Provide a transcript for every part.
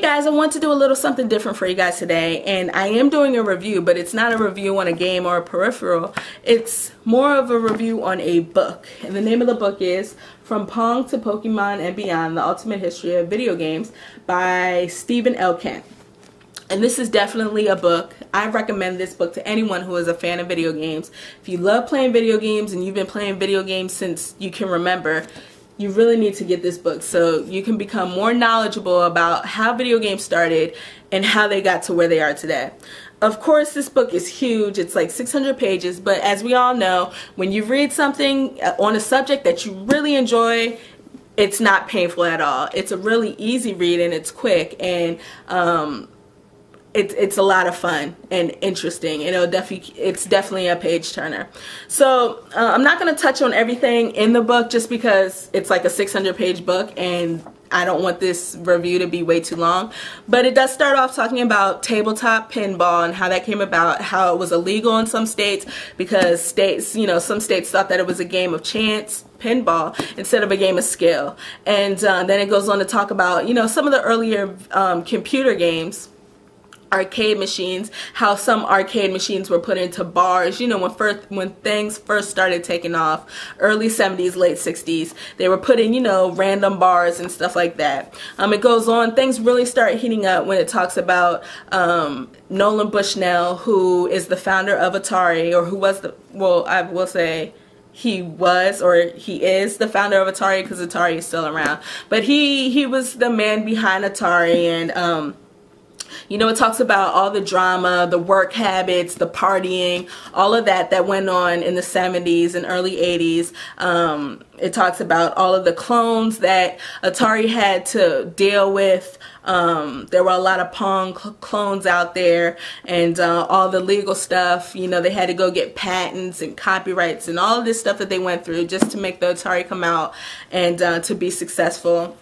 Hey guys, I want to do a little something different for you guys today, and I am doing a review, but it's not a review on a game or a peripheral. It's more of a review on a book, and the name of the book is From Pong to Pokemon and Beyond, The Ultimate History of Video Games by Stephen L. Kent. And this is definitely a book. I recommend this book to anyone who is a fan of video games. If you love playing video games and you've been playing video games since you can remember, you really need to get this book so you can become more knowledgeable about how video games started and how they got to where they are today. Of course, this book is huge. It's like 600 pages, but as we all know, when you read something on a subject that you really enjoy, it's not painful at all. It's a really easy read and it's quick, and it's a lot of fun and interesting, and it's definitely a page turner. So I'm not going to touch on everything in the book just because it's like a 600-page book and I don't want this review to be way too long. But it does start off talking about tabletop pinball and how that came about, how it was illegal in some states because some states thought that it was a game of chance, pinball, instead of a game of skill. And then it goes on to talk about some of the earlier computer games, arcade machines, how some arcade machines were put into bars, when things first started taking off, early 70s, late 60s, they were put in, random bars and stuff like that. It goes on, things really start heating up when it talks about Nolan Bushnell, who is the founder of Atari, or who was I will say, he was, or he is, the founder of Atari, because Atari is still around. But he was the man behind Atari, and it talks about all the drama, the work habits, the partying, all of that went on in the 70s and early 80s. It talks about all of the clones that Atari had to deal with. There were a lot of Pong clones out there, and all the legal stuff. They had to go get patents and copyrights and all of this stuff that they went through just to make the Atari come out and to be successful.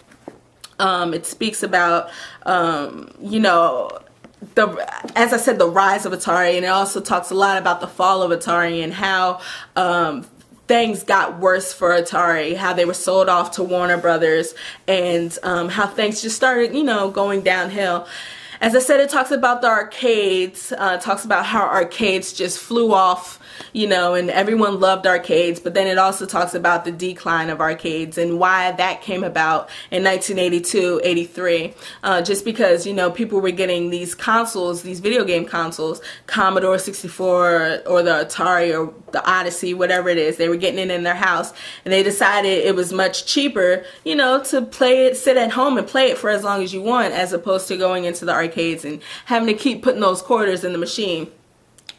It speaks about, as I said, the rise of Atari, and it also talks a lot about the fall of Atari and how things got worse for Atari, how they were sold off to Warner Brothers, and how things just started, going downhill. As I said, it talks about the arcades, talks about how arcades just flew off, and everyone loved arcades, but then it also talks about the decline of arcades and why that came about in 1982, 83, just because, people were getting these consoles, these video game consoles, Commodore 64 or the Atari or the Odyssey, whatever it is, they were getting it in their house, and they decided it was much cheaper, to play it, sit at home and play it for as long as you want, as opposed to going into the arcades and having to keep putting those quarters in the machine.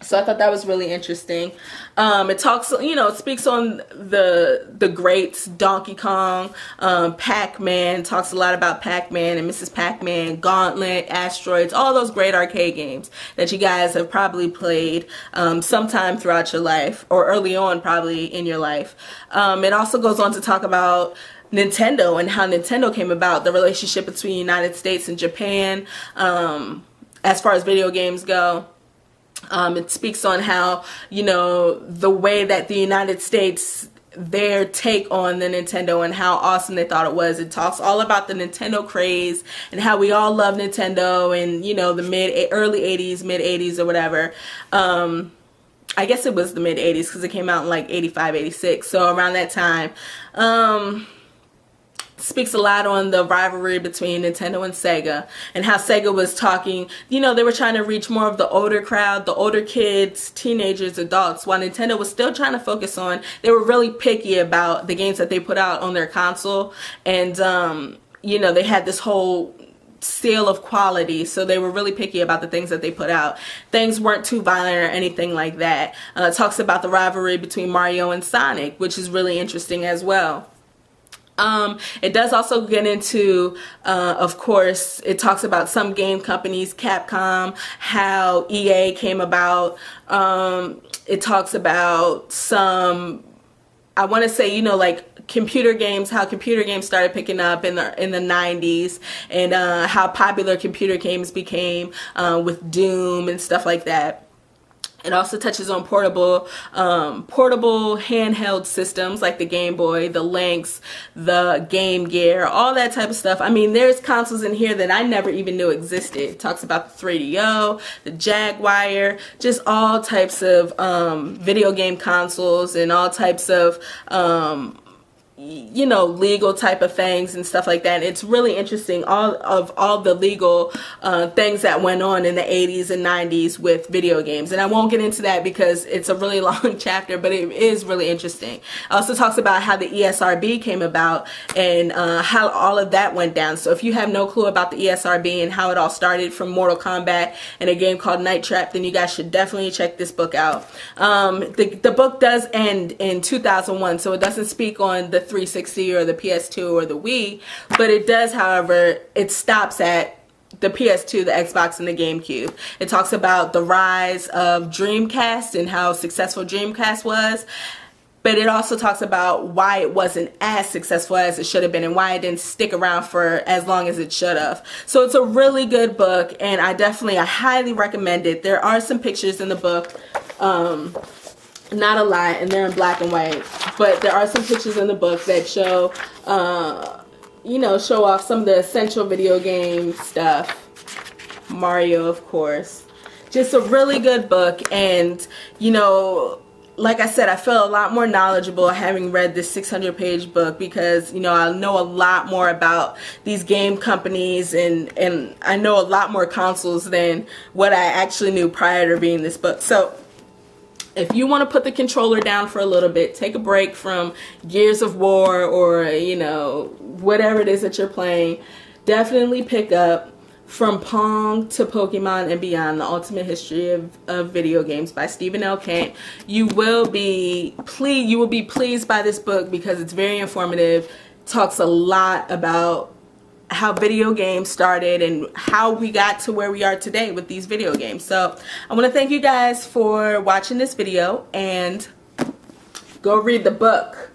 So I thought that was really interesting. It talks, it speaks on the greats, Donkey Kong, Pac-Man, talks a lot about Pac-Man and Mrs. Pac-Man, Gauntlet, Asteroids, all those great arcade games that you guys have probably played sometime throughout your life, or early on probably in your life. It also goes on to talk about Nintendo and how Nintendo came about, the relationship between the United States and Japan as far as video games go. It speaks on how, the way that the United States, their take on the Nintendo and how awesome they thought it was. It talks all about the Nintendo craze and how we all love Nintendo and, the early 80s, mid 80s or whatever. I guess it was the mid 80s because it came out in like 85, 86. So around that time. Speaks a lot on the rivalry between Nintendo and Sega and how Sega was talking, they were trying to reach more of the older crowd, the older kids, teenagers, adults, while Nintendo was still trying to focus on, they were really picky about the games that they put out on their console, and they had this whole seal of quality, so they were really picky about the things that they put out. Things weren't too violent or anything like that. It talks about the rivalry between Mario and Sonic, which is really interesting as well. It does also get into, of course, it talks about some game companies, Capcom, how EA came about. It talks about some, I want to say, like computer games, how computer games started picking up in the 90s, and how popular computer games became with Doom and stuff like that. It also touches on portable handheld systems like the Game Boy, the Lynx, the Game Gear, all that type of stuff. I mean, there's consoles in here that I never even knew existed. It talks about the 3DO, the Jaguar, just all types of video game consoles and all types of you know, legal type of things and stuff like that. It's really interesting, all the legal things that went on in the 80s and 90s with video games. And I won't get into that because it's a really long chapter, but it is really interesting. It also talks about how the ESRB came about and how all of that went down. So if you have no clue about the ESRB and how it all started from Mortal Kombat and a game called Night Trap, then you guys should definitely check this book out. The book does end in 2001, so it doesn't speak on the 360 or the PS2 or the Wii, but it does, however, it stops at the PS2, the Xbox, and the GameCube. It talks about the rise of Dreamcast and how successful Dreamcast was, but it also talks about why it wasn't as successful as it should have been and why it didn't stick around for as long as it should have. So it's a really good book, and I highly recommend it. There are some pictures in the book, not a lot, and they're in black and white, but there are some pictures in the book that show, you know, show off some of the essential video game stuff. Mario, of course. Just a really good book, and, you know, like I said, I feel a lot more knowledgeable having read this 600-page book because, you know, I know a lot more about these game companies and I know a lot more consoles than what I actually knew prior to reading this book. So if you want to put the controller down for a little bit, take a break from Gears of War or, you know, whatever it is that you're playing, definitely pick up From Pong to Pokemon and Beyond, The Ultimate History of Video Games by Stephen L. Kent. You will be pleased by this book because it's very informative, talks a lot about how video games started and how we got to where we are today with these video games. So I want to thank you guys for watching this video and go read the book.